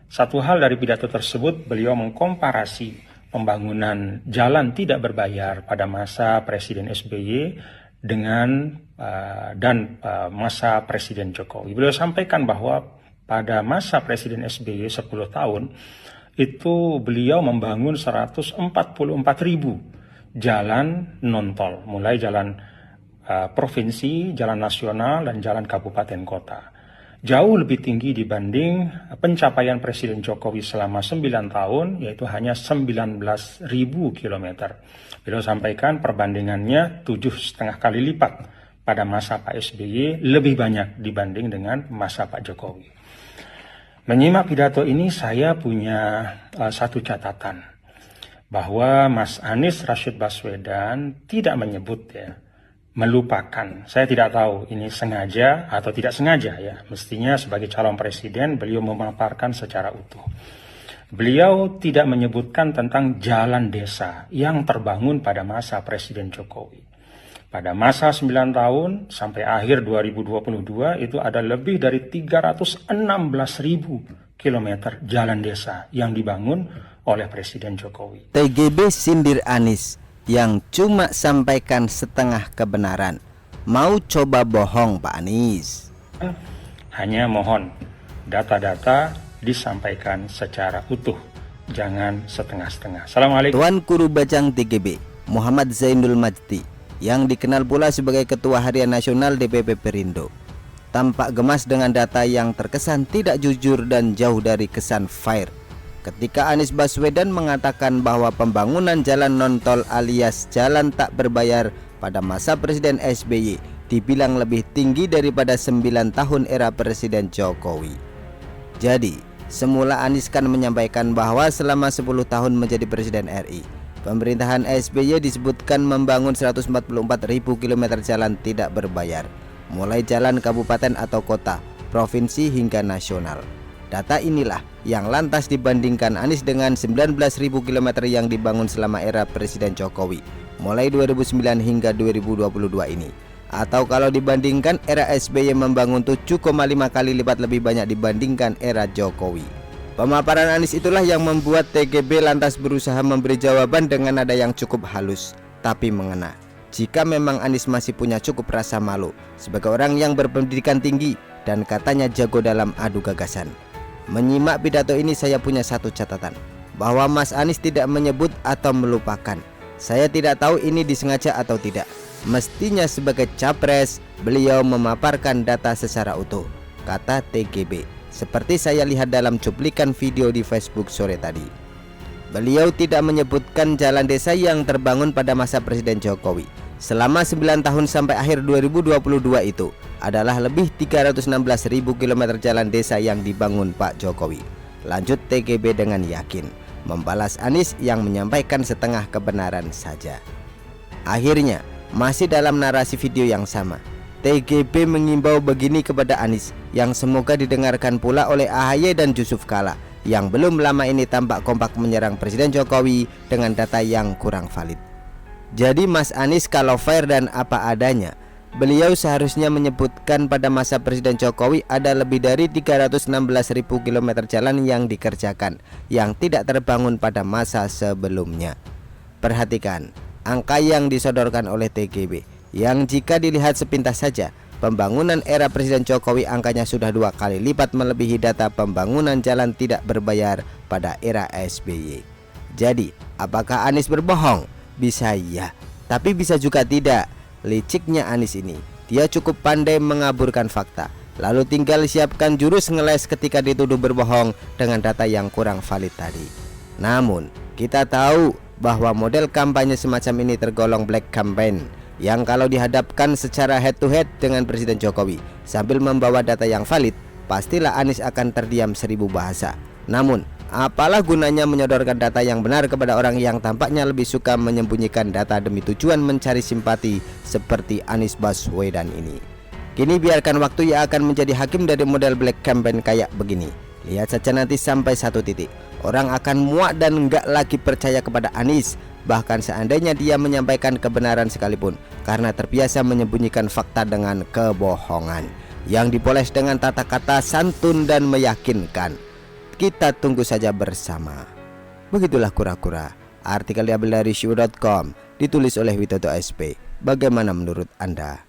Satu hal dari pidato tersebut, beliau mengkomparasi pembangunan jalan tidak berbayar pada masa Presiden SBY dengan masa Presiden Jokowi. Beliau sampaikan bahwa pada masa Presiden SBY 10 tahun, itu beliau membangun 144.000 jalan non-tol, mulai jalan provinsi, jalan nasional, dan jalan kabupaten kota. Jauh lebih tinggi dibanding pencapaian Presiden Jokowi selama 9 tahun, yaitu hanya 19.000 kilometer. Beliau sampaikan perbandingannya 7,5 kali lipat pada masa Pak SBY, lebih banyak dibanding dengan masa Pak Jokowi. Menyimak pidato ini saya punya satu catatan, bahwa Mas Anies Rashid Baswedan tidak menyebut melupakan. Saya tidak tahu ini sengaja atau tidak sengaja ya. Mestinya sebagai calon presiden beliau memaparkan secara utuh. Beliau tidak menyebutkan tentang jalan desa yang terbangun pada masa Presiden Jokowi. Pada masa 9 tahun sampai akhir 2022 itu ada lebih dari 316.000 kilometer jalan desa yang dibangun oleh Presiden Jokowi. TGB sindir Anies yang cuma sampaikan setengah kebenaran. Mau coba bohong Pak Anies? Hanya mohon data-data disampaikan secara utuh, jangan setengah-setengah. Assalamualaikum. Tuan Guru Bajang TGB Muhammad Zainul Majdi, yang dikenal pula sebagai Ketua Harian Nasional DPP Perindo, tampak gemas dengan data yang terkesan tidak jujur dan jauh dari kesan fair ketika Anies Baswedan mengatakan bahwa pembangunan jalan non-tol alias jalan tak berbayar pada masa Presiden SBY dibilang lebih tinggi daripada 9 tahun era Presiden Jokowi. Jadi, semula Anies kan menyampaikan bahwa selama 10 tahun menjadi Presiden RI, pemerintahan SBY disebutkan membangun 144.000 km jalan tidak berbayar, mulai jalan kabupaten atau kota, provinsi hingga nasional. Data inilah yang lantas dibandingkan Anies dengan 19.000 km yang dibangun selama era Presiden Jokowi, mulai 2009 hingga 2022 ini. Atau kalau dibandingkan era SBY membangun 7,5 kali lipat lebih banyak dibandingkan era Jokowi. Pemaparan Anies itulah yang membuat TGB lantas berusaha memberi jawaban dengan nada yang cukup halus, tapi mengena. Jika memang Anies masih punya cukup rasa malu sebagai orang yang berpendidikan tinggi dan katanya jago dalam adu gagasan. Menyimak pidato ini saya punya satu catatan, bahwa Mas Anies tidak menyebut atau melupakan. Saya tidak tahu ini disengaja atau tidak. Mestinya sebagai capres beliau memaparkan data secara utuh, kata TGB. Seperti saya lihat dalam cuplikan video di Facebook sore tadi. Beliau tidak menyebutkan jalan desa yang terbangun pada masa Presiden Jokowi selama 9 tahun sampai akhir 2022 itu adalah lebih 316.000 km jalan desa yang dibangun Pak Jokowi. Lanjut TGB dengan yakin membalas Anies yang menyampaikan setengah kebenaran saja. Akhirnya, masih dalam narasi video yang sama, TGB mengimbau begini kepada Anies yang semoga didengarkan pula oleh AHY dan Yusuf Kala yang belum lama ini tampak kompak menyerang Presiden Jokowi dengan data yang kurang valid. Jadi Mas Anies kalau fair dan apa adanya, beliau seharusnya menyebutkan pada masa Presiden Jokowi ada lebih dari 316.000 km jalan yang dikerjakan yang tidak terbangun pada masa sebelumnya. Perhatikan angka yang disodorkan oleh TGB yang jika dilihat sepintas saja, pembangunan era Presiden Jokowi angkanya sudah 2 kali lipat melebihi data pembangunan jalan tidak berbayar pada era SBY. Jadi, apakah Anies berbohong? Bisa iya, tapi bisa juga tidak. Liciknya Anies ini, dia cukup pandai mengaburkan fakta, lalu tinggal siapkan jurus ngeles ketika dituduh berbohong dengan data yang kurang valid tadi. Namun, kita tahu bahwa model kampanye semacam ini tergolong black campaign, yang kalau dihadapkan secara head to head dengan Presiden Jokowi sambil membawa data yang valid, pastilah Anies akan terdiam 1000 bahasa. Namun, apalah gunanya menyodorkan data yang benar kepada orang yang tampaknya lebih suka menyembunyikan data demi tujuan mencari simpati seperti Anies Baswedan ini. Kini biarkan waktu yang akan menjadi hakim dari model black campaign kayak begini. Lihat saja nanti sampai satu titik orang akan muak dan enggak lagi percaya kepada Anies, bahkan seandainya dia menyampaikan kebenaran sekalipun, karena terbiasa menyembunyikan fakta dengan kebohongan yang dipoles dengan tata kata santun dan meyakinkan. Kita tunggu saja bersama. Begitulah kura-kura. Artikel diambil dari Syu.com, ditulis oleh Witoto SP. Bagaimana menurut Anda?